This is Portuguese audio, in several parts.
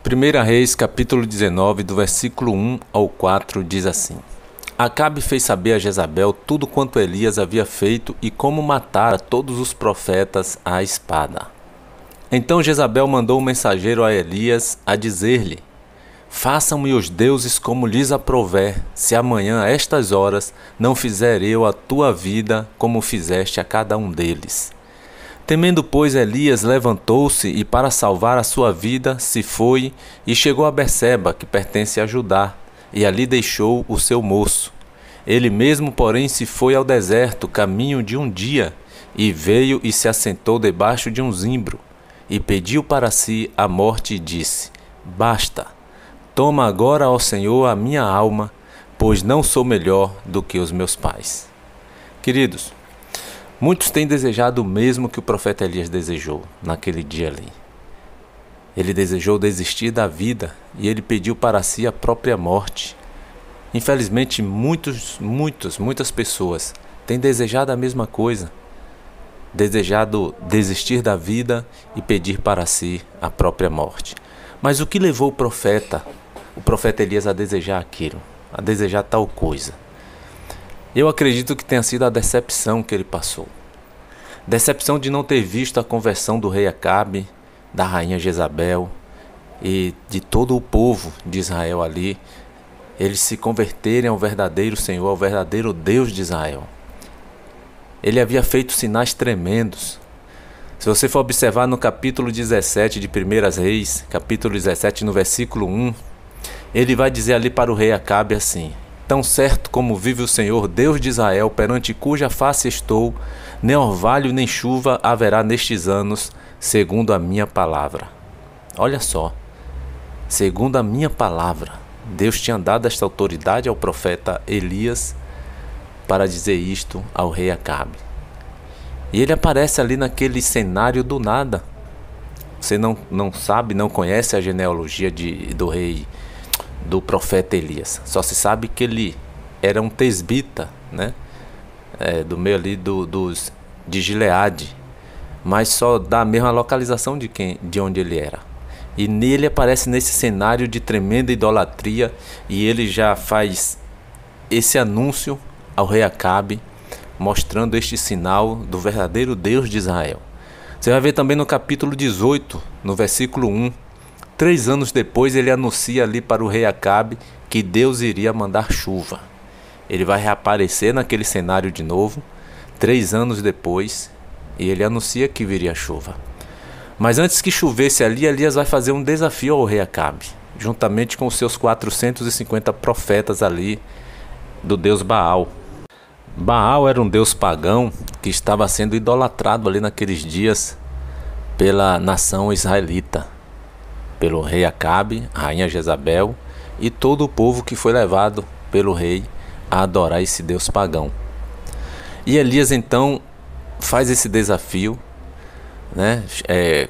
1 Reis, capítulo 19, do versículo 1 ao 4, diz assim: Acabe fez saber a Jezabel tudo quanto Elias havia feito e como matara todos os profetas à espada. Então Jezabel mandou um mensageiro a Elias a dizer-lhe: Façam-me os deuses como lhes aprouver, se amanhã a estas horas não fizer eu a tua vida como fizeste a cada um deles. Temendo, pois, Elias levantou-se e, para salvar a sua vida, se foi e chegou a Berseba, que pertence a Judá, e ali deixou o seu moço. Ele mesmo, porém, se foi ao deserto, caminho de um dia, e veio e se assentou debaixo de um zimbro, e pediu para si a morte e disse: Basta, toma agora, ó Senhor, a minha alma, pois não sou melhor do que os meus pais. Queridos, muitos têm desejado o mesmo que o profeta Elias desejou naquele dia ali. Ele desejou desistir da vida e ele pediu para si a própria morte. Infelizmente, muitas pessoas têm desejado a mesma coisa. Desejado desistir da vida e pedir para si a própria morte. Mas o que levou o profeta Elias a desejar aquilo, a desejar tal coisa? Eu acredito que tenha sido a decepção que ele passou. Decepção de não ter visto a conversão do rei Acabe, da rainha Jezabel e de todo o povo de Israel ali, eles se converterem ao verdadeiro Senhor, ao verdadeiro Deus de Israel. Ele havia feito sinais tremendos. Se você for observar no capítulo 17 de 1 Reis, capítulo 17, no versículo 1, ele vai dizer ali para o rei Acabe assim: Tão certo como vive o Senhor, Deus de Israel, perante cuja face estou, nem orvalho nem chuva haverá nestes anos, segundo a minha palavra. Olha só, segundo a minha palavra, Deus tinha dado esta autoridade ao profeta Elias para dizer isto ao rei Acabe. E ele aparece ali naquele cenário do nada. Você não sabe, não conhece a genealogia do profeta Elias. Só se sabe que ele era um tesbita, né? Do meio ali de Gileade. Mas só dá a mesma localização de onde ele era. E nele aparece nesse cenário de tremenda idolatria. E ele já faz esse anúncio ao rei Acabe, mostrando este sinal do verdadeiro Deus de Israel. Você vai ver também no capítulo 18, no versículo 1. 3 anos depois ele anuncia ali para o rei Acabe que Deus iria mandar chuva. Ele vai reaparecer naquele cenário de novo, 3 anos depois, e ele anuncia que viria chuva. Mas antes que chovesse ali, Elias vai fazer um desafio ao rei Acabe, juntamente com os seus 450 profetas ali do deus Baal. Baal era um deus pagão que estava sendo idolatrado ali naqueles dias pela nação israelita, pelo rei Acabe, a rainha Jezabel e todo o povo que foi levado pelo rei a adorar esse deus pagão. E Elias então faz esse desafio, né,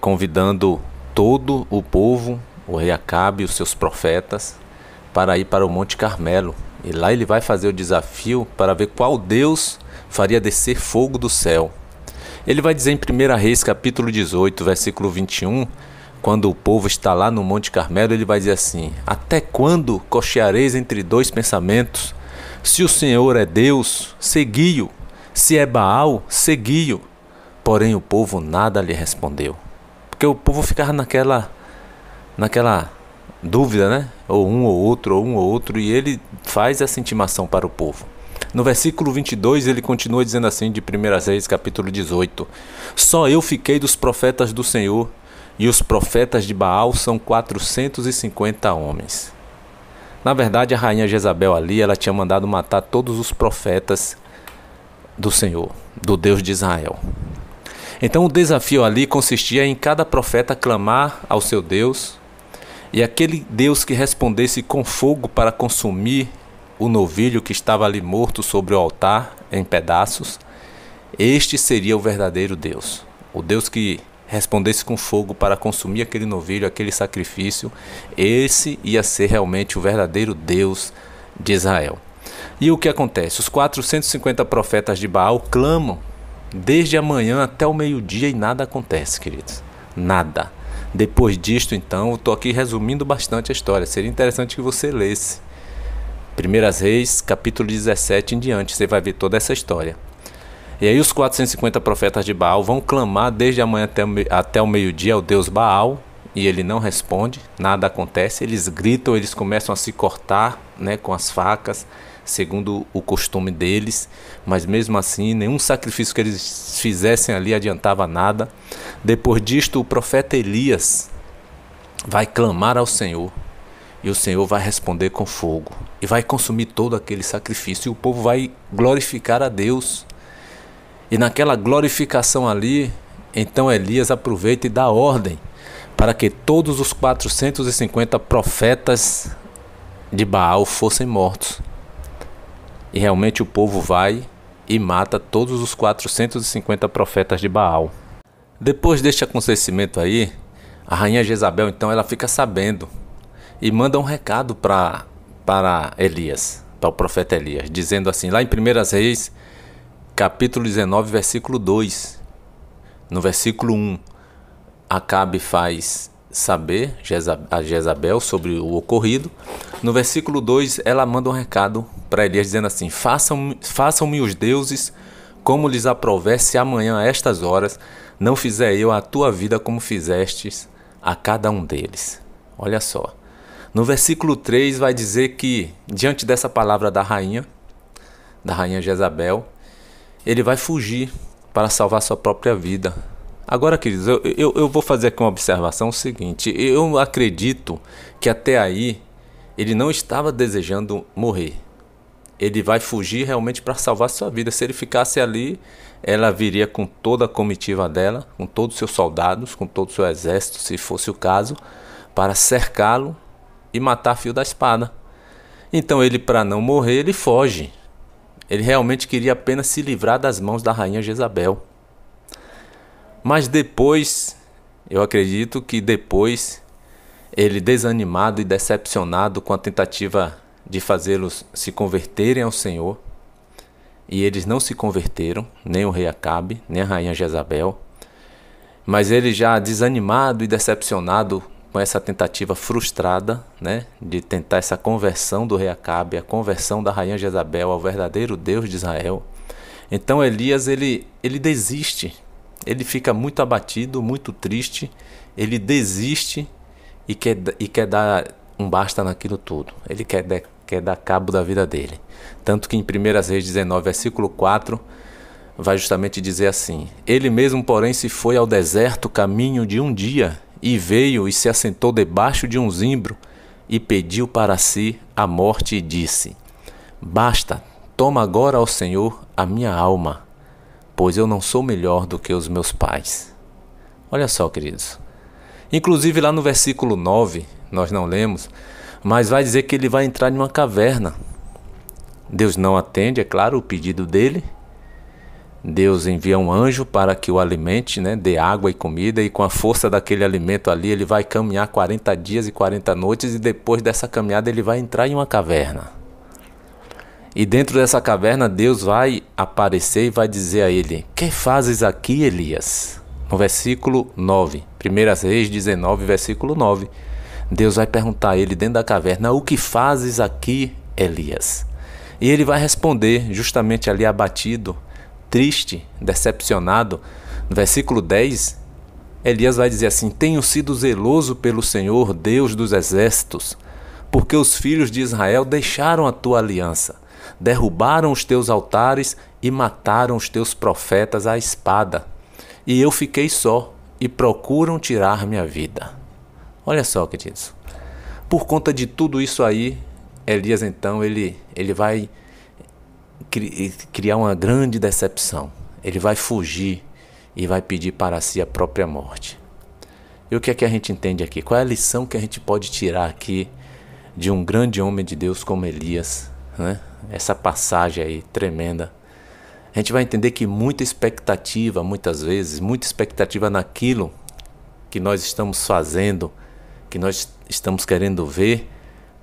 convidando todo o povo, o rei Acabe e os seus profetas, para ir para o Monte Carmelo. E lá ele vai fazer o desafio para ver qual Deus faria descer fogo do céu. Ele vai dizer em 1 Reis capítulo 18, versículo 21, quando o povo está lá no Monte Carmelo, ele vai dizer assim: Até quando cocheareis entre dois pensamentos? Se o Senhor é Deus, segui-o. Se é Baal, segui-o. Porém o povo nada lhe respondeu. Porque o povo ficava naquela dúvida, né? Ou um ou outro, e ele faz essa intimação para o povo. No versículo 22 ele continua dizendo assim, de 1 Reis capítulo 18: Só eu fiquei dos profetas do Senhor, e os profetas de Baal são 450 homens. Na verdade, a rainha Jezabel ali, ela tinha mandado matar todos os profetas do Senhor, do Deus de Israel. Então o desafio ali consistia em cada profeta clamar ao seu Deus, e aquele Deus que respondesse com fogo para consumir o novilho que estava ali morto sobre o altar em pedaços, este seria o verdadeiro Deus. O Deus que respondesse com fogo para consumir aquele novilho, aquele sacrifício, esse ia ser realmente o verdadeiro Deus de Israel. E o que acontece? Os 450 profetas de Baal clamam desde a manhã até o meio-dia e nada acontece, queridos. Nada. Depois disto, então, eu estou aqui resumindo bastante a história. Seria interessante que você lesse 1 Reis, capítulo 17 em diante. Você vai ver toda essa história. E aí os 450 profetas de Baal vão clamar desde a manhã até o meio-dia ao Deus Baal. E ele não responde, nada acontece. Eles gritam, eles começam a se cortar, né, com as facas, segundo o costume deles. Mas mesmo assim, nenhum sacrifício que eles fizessem ali adiantava nada. Depois disto, o profeta Elias vai clamar ao Senhor. E o Senhor vai responder com fogo. E vai consumir todo aquele sacrifício. E o povo vai glorificar a Deus. E naquela glorificação ali, então Elias aproveita e dá ordem para que todos os 450 profetas de Baal fossem mortos. E realmente o povo vai e mata todos os 450 profetas de Baal. Depois deste acontecimento aí, a rainha Jezabel então ela fica sabendo e manda um recado para Elias, para o profeta Elias, dizendo assim, lá em 1 Reis, capítulo 19, versículo 2, no versículo 1, Acabe faz saber a Jezabel sobre o ocorrido. No versículo 2, ela manda um recado para Elias dizendo assim: Façam-me os deuses como lhes aprouver, se amanhã a estas horas não fizer eu a tua vida como fizestes a cada um deles. Olha só. No versículo 3 vai dizer que, diante dessa palavra da rainha Jezabel, ele vai fugir para salvar sua própria vida. Agora, queridos, eu vou fazer aqui uma observação seguinte. Eu acredito que até aí ele não estava desejando morrer. Ele vai fugir realmente para salvar sua vida. Se ele ficasse ali, ela viria com toda a comitiva dela, com todos os seus soldados, com todo o seu exército, se fosse o caso, para cercá-lo e matar a fio da espada. Então ele, para não morrer, ele foge. Ele realmente queria apenas se livrar das mãos da rainha Jezabel. Mas depois, eu acredito que depois, ele desanimado e decepcionado com a tentativa de fazê-los se converterem ao Senhor, e eles não se converteram, nem o rei Acabe, nem a rainha Jezabel, mas ele já desanimado e decepcionado com essa tentativa frustrada, né, de tentar essa conversão do rei Acabe, a conversão da rainha Jezabel ao verdadeiro Deus de Israel. Então Elias ele desiste. Ele fica muito abatido, muito triste, ele desiste e quer dar um basta naquilo tudo. Ele quer dar cabo da vida dele. Tanto que em 1 Reis 19, versículo 4, vai justamente dizer assim: Ele mesmo, porém, se foi ao deserto caminho de um dia, e veio e se assentou debaixo de um zimbro, e pediu para si a morte, e disse: Basta, toma agora, ao Senhor, a minha alma, pois eu não sou melhor do que os meus pais. Olha só, queridos. Inclusive lá no versículo 9, nós não lemos, mas vai dizer que ele vai entrar em uma caverna. Deus não atende, é claro, o pedido dele. Deus envia um anjo para que o alimente, né, dê água e comida, e com a força daquele alimento ali, ele vai caminhar 40 dias e 40 noites, e depois dessa caminhada ele vai entrar em uma caverna. E dentro dessa caverna, Deus vai aparecer e vai dizer a ele: Que fazes aqui, Elias? No versículo 9, 1 Reis 19, versículo 9. Deus vai perguntar a ele dentro da caverna: O que fazes aqui, Elias? E ele vai responder, justamente ali abatido, triste, decepcionado. No versículo 10, Elias vai dizer assim: Tenho sido zeloso pelo Senhor, Deus dos exércitos, porque os filhos de Israel deixaram a tua aliança, derrubaram os teus altares e mataram os teus profetas à espada. E eu fiquei só, e procuram tirar minha vida. Olha só, queridos. Por conta de tudo isso aí, Elias então, ele vai criar uma grande decepção. Ele vai fugir e vai pedir para si a própria morte. E o que é que a gente entende aqui? Qual é a lição que a gente pode tirar aqui de um grande homem de Deus como Elias, né? Essa passagem aí tremenda. A gente vai entender que muita expectativa, muitas vezes, muita expectativa naquilo que nós estamos fazendo, que nós estamos querendo ver,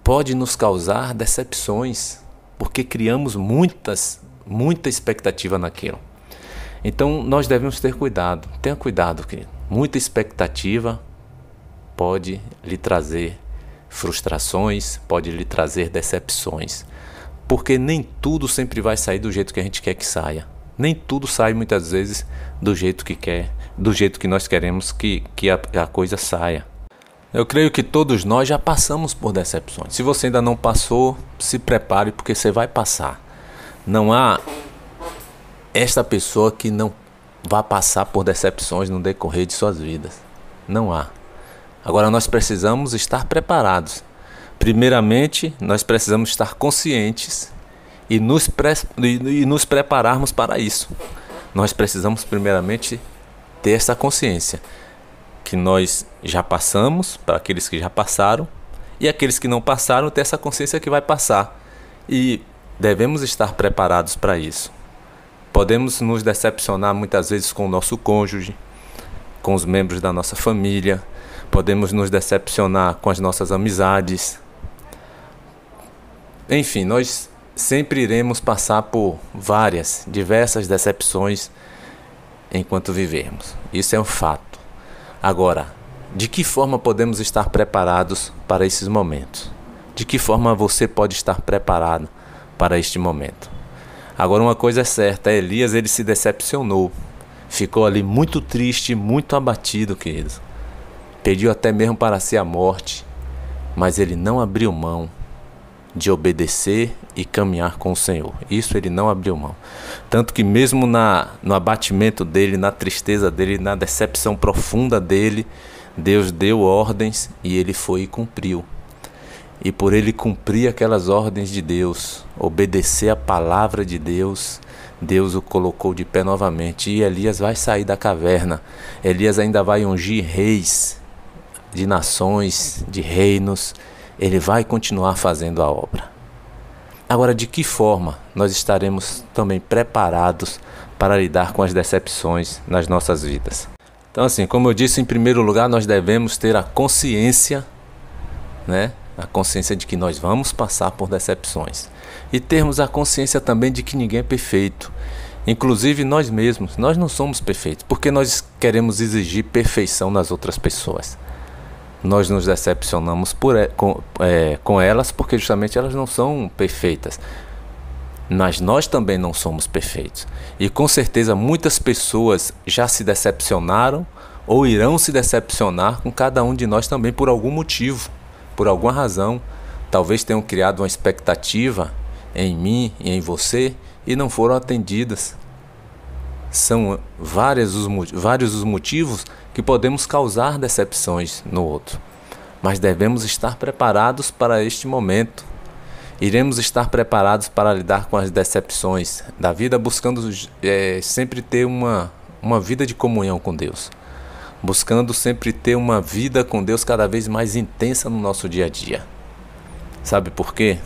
pode nos causar decepções, porque criamos muita expectativa naquilo. Então nós devemos ter cuidado. Tenha cuidado, querido. Muita expectativa pode lhe trazer frustrações, pode lhe trazer decepções, porque nem tudo sempre vai sair do jeito que a gente quer que saia. Nem tudo sai muitas vezes do jeito que nós queremos que a coisa saia. Eu creio que todos nós já passamos por decepções. Se você ainda não passou, se prepare, porque você vai passar. Não há esta pessoa que não vá passar por decepções no decorrer de suas vidas. Não há. Agora nós precisamos estar preparados. Primeiramente, nós precisamos estar conscientes e nos prepararmos para isso. Nós precisamos primeiramente ter essa consciência que nós já passamos, para aqueles que já passaram, e aqueles que não passaram ter essa consciência que vai passar. E devemos estar preparados para isso. Podemos nos decepcionar muitas vezes com o nosso cônjuge, com os membros da nossa família, podemos nos decepcionar com as nossas amizades. Enfim, nós sempre iremos passar por diversas decepções enquanto vivermos. Isso é um fato. Agora, de que forma podemos estar preparados para esses momentos? De que forma você pode estar preparado para este momento? Agora, uma coisa é certa, Elias ele se decepcionou. Ficou ali muito triste, muito abatido, queridos. Pediu até mesmo para si a morte, mas ele não abriu mão de obedecer e caminhar com o Senhor. Isso ele não abriu mão. Tanto que mesmo no abatimento dele, na tristeza dele, na decepção profunda dele, Deus deu ordens e ele foi e cumpriu. E por ele cumprir aquelas ordens de Deus, obedecer a palavra de Deus, Deus o colocou de pé novamente. E Elias vai sair da caverna. Elias ainda vai ungir reis de nações, de reinos. Ele vai continuar fazendo a obra. Agora, de que forma nós estaremos também preparados para lidar com as decepções nas nossas vidas? Então, assim, como eu disse, em primeiro lugar, nós devemos ter a consciência, a consciência de que nós vamos passar por decepções. E termos a consciência também de que ninguém é perfeito. Inclusive nós mesmos, nós não somos perfeitos, porque nós queremos exigir perfeição nas outras pessoas. Nós nos decepcionamos com elas porque justamente elas não são perfeitas. Mas nós também não somos perfeitos. E com certeza muitas pessoas já se decepcionaram ou irão se decepcionar com cada um de nós também por algum motivo, por alguma razão. Talvez tenham criado uma expectativa em mim e em você e não foram atendidas. São vários os motivos que podemos causar decepções no outro. Mas devemos estar preparados para este momento. Iremos estar preparados para lidar com as decepções da vida, buscando sempre ter uma vida de comunhão com Deus. Buscando sempre ter uma vida com Deus cada vez mais intensa no nosso dia a dia. Sabe por quê?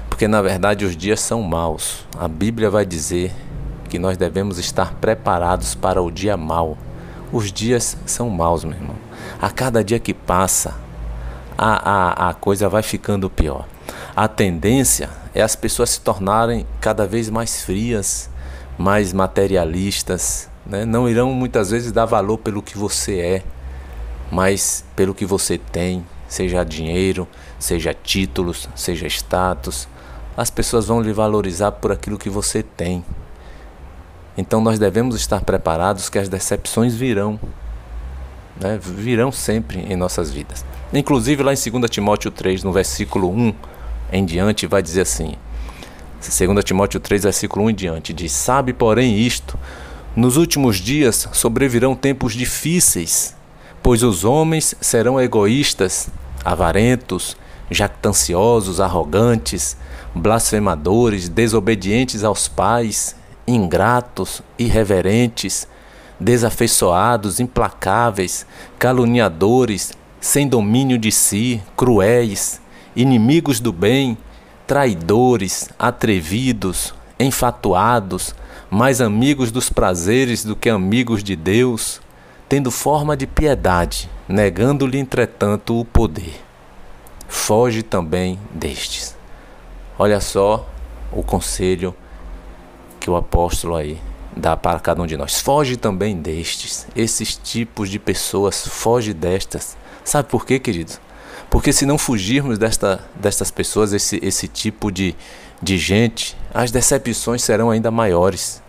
Porque na verdade os dias são maus. A Bíblia vai dizer que nós devemos estar preparados para o dia mau. Os dias são maus, meu irmão. A cada dia que passa, a coisa vai ficando pior. A tendência é as pessoas se tornarem cada vez mais frias, mais materialistas, Não irão muitas vezes dar valor pelo que você é, mas pelo que você tem, seja dinheiro, seja títulos, seja status. As pessoas vão lhe valorizar por aquilo que você tem. Então nós devemos estar preparados que as decepções virão, virão sempre em nossas vidas. Inclusive lá em 2 Timóteo 3, no versículo 1 em diante, vai dizer assim, 2 Timóteo 3, versículo 1 em diante, diz: sabe, porém, isto, nos últimos dias sobrevirão tempos difíceis, pois os homens serão egoístas, avarentos, jactanciosos, arrogantes, blasfemadores, desobedientes aos pais, ingratos, irreverentes, desafeiçoados, implacáveis, caluniadores, sem domínio de si, cruéis, inimigos do bem, traidores, atrevidos, enfatuados, mais amigos dos prazeres do que amigos de Deus, tendo forma de piedade, negando-lhe entretanto o poder. Foge também destes. Olha só o conselho que o apóstolo aí dá para cada um de nós. Foge também destes. Esses tipos de pessoas, foge destas. Sabe por quê, queridos? Porque se não fugirmos destas pessoas, esse tipo de gente, as decepções serão ainda maiores.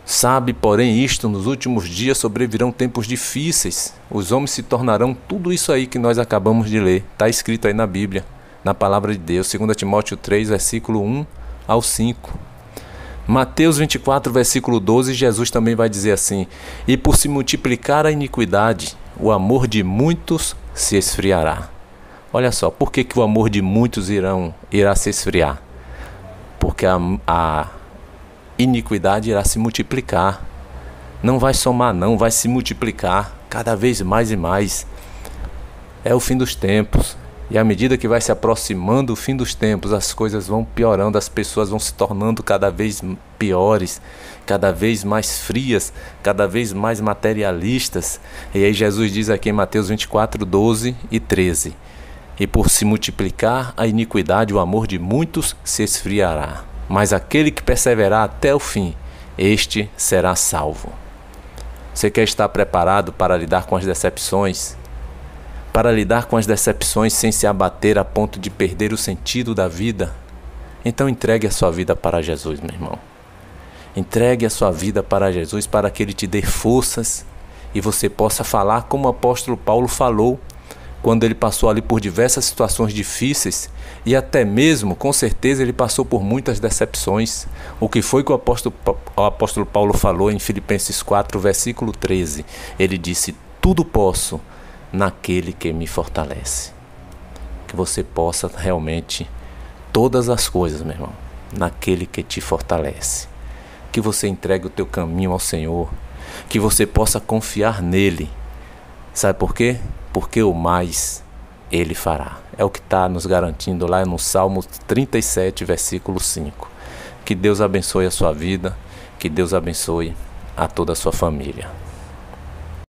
Sabe, porém, isto, nos últimos dias sobrevirão tempos difíceis. Os homens se tornarão tudo isso aí que nós acabamos de ler. Está escrito aí na Bíblia, na palavra de Deus, 2 Timóteo 3, versículo 1 ao 5. Mateus 24, versículo 12, Jesus também vai dizer assim: e por se multiplicar a iniquidade, o amor de muitos se esfriará. Olha só, por que o amor de muitos irá se esfriar? Porque a iniquidade irá se multiplicar. Não vai somar não, vai se multiplicar cada vez mais e mais. É o fim dos tempos. E à medida que vai se aproximando o fim dos tempos, as coisas vão piorando, as pessoas vão se tornando cada vez piores, cada vez mais frias, cada vez mais materialistas. E aí Jesus diz aqui em Mateus 24, 12 e 13: e por se multiplicar a iniquidade, o amor de muitos se esfriará. Mas aquele que perseverar até o fim, este será salvo. Você quer estar preparado para lidar com as decepções? Para lidar com as decepções sem se abater a ponto de perder o sentido da vida? Então entregue a sua vida para Jesus, meu irmão. Entregue a sua vida para Jesus, para que Ele te dê forças e você possa falar como o apóstolo Paulo falou, quando ele passou ali por diversas situações difíceis e até mesmo, com certeza, ele passou por muitas decepções. O que foi que o apóstolo Paulo falou em Filipenses 4, versículo 13? Ele disse: tudo posso naquele que me fortalece. Que você possa realmente todas as coisas, meu irmão, naquele que te fortalece. Que você entregue o teu caminho ao Senhor, que você possa confiar nele. Sabe por quê? Porque o mais Ele fará. É o que está nos garantindo lá no Salmo 37, versículo 5. Que Deus abençoe a sua vida, que Deus abençoe a toda a sua família.